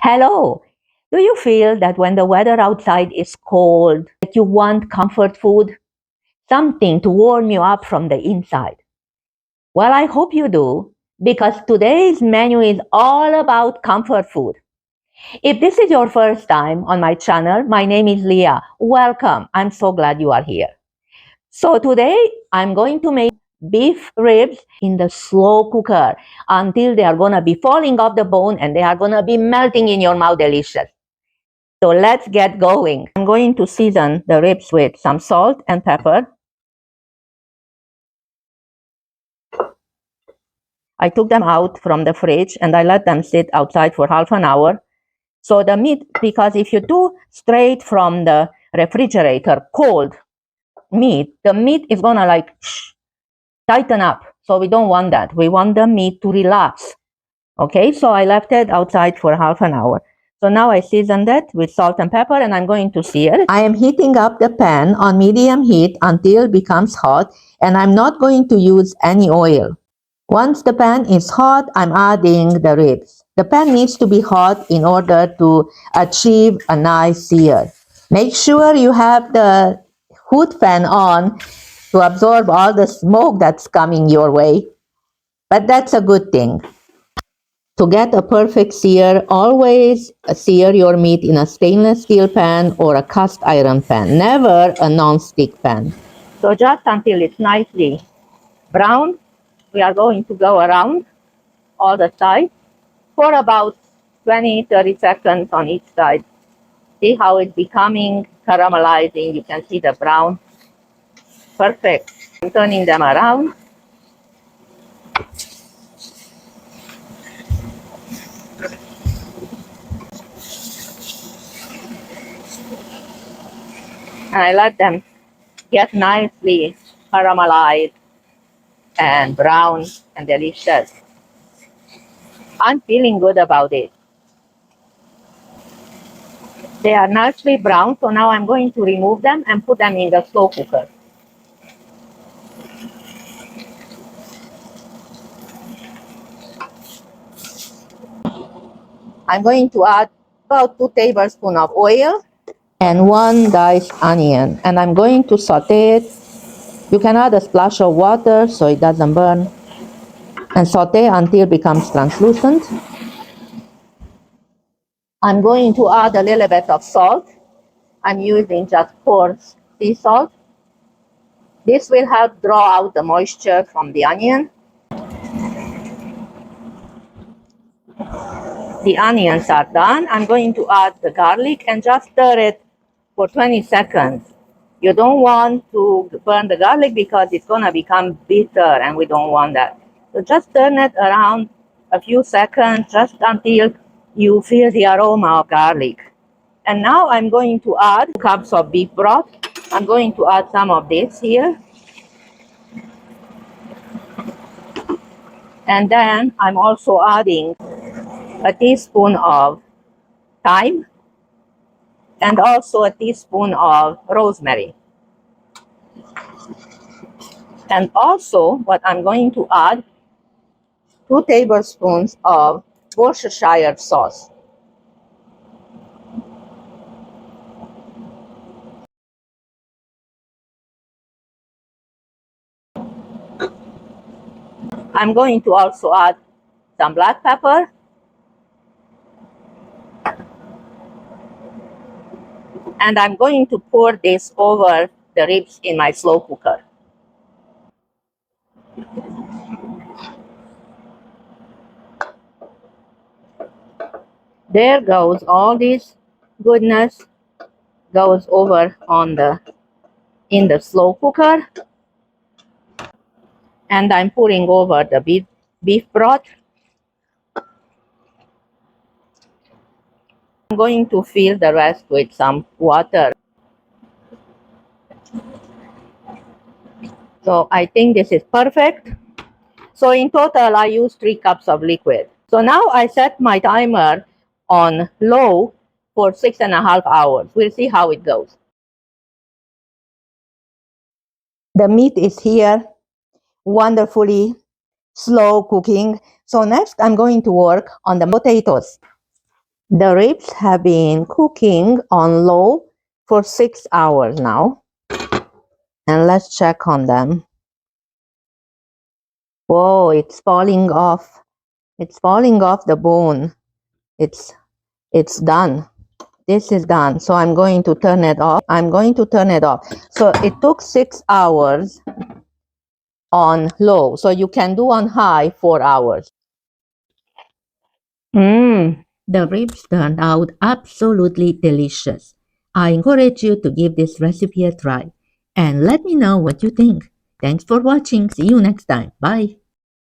Hello! Do you feel that when the weather outside is cold, that you want comfort food? Something to warm you up from the inside? Well, I hope you do, because today's menu is all about comfort food. If this is your first time on my channel, my name is Leia. Welcome. I'm so glad you are here. So today I'm going to make beef ribs in the slow cooker until they are going to be falling off the bone and they are going to be melting in your mouth delicious. So let's get going. I'm going to season the ribs with some salt and pepper. I took them out from the fridge and I let them sit outside for half an hour. So the meat, because if you do straight from the refrigerator cold meat, the meat is gonna tighten up. So we don't want that. We want the meat to relax. Okay, so I left it outside for half an hour. So now I seasoned it with salt and pepper and I'm going to sear it. I am heating up the pan on medium heat until it becomes hot, and I'm not going to use any oil. Once the pan is hot, I'm adding the ribs. The pan needs to be hot in order to achieve a nice sear. Make sure you have the hood fan on to absorb all the smoke that's coming your way. But that's a good thing. To get a perfect sear, always sear your meat in a stainless steel pan or a cast iron pan, never a non-stick pan. So just until it's nicely brown, we are going to go around all the sides for about 20-30 seconds on each side. See how it's becoming caramelizing. You can see the brown. Perfect. I'm turning them around. And I let them get nicely caramelized and brown and delicious. I'm feeling good about it. They are nicely brown, so now I'm going to remove them and put them in the slow cooker. I'm going to add about 2 tablespoons of oil and 1 diced onion, and I'm going to saute it. You can add a splash of water so it doesn't burn, and saute until it becomes translucent. I'm going to add a little bit of salt. I'm using just coarse sea salt. This will help draw out the moisture from the onion. The onions are done. I'm going to add the garlic and just stir it for 20 seconds. You don't want to burn the garlic because it's going to become bitter and we don't want that. So just turn it around a few seconds just until you feel the aroma of garlic. And now I'm going to add 2 cups of beef broth. I'm going to add some of this here. And then I'm also adding a teaspoon of thyme and also a teaspoon of rosemary. And also what I'm going to add 2 tablespoons of Worcestershire sauce. I'm going to also add some black pepper and I'm going to pour this over the ribs in my slow cooker. There goes all this goodness goes over in the slow cooker, and I'm pouring over the beef broth. I'm going to fill the rest with some water. So I think this is perfect. So in total, I use 3 cups of liquid. So now I set my timer on low for 6.5 hours. We'll see how it goes. The meat is here, wonderfully slow cooking. So next I'm going to work on the potatoes. The ribs have been cooking on low for 6 hours now. And let's check on them. Whoa, it's falling off. It's falling off the bone. It's done. This is done. So I'm going to turn it off. So it took 6 hours on low. So you can do on high 4 hours. The ribs turned out absolutely delicious. I encourage you to give this recipe a try and let me know what you think. Thanks for watching. See you next time. Bye.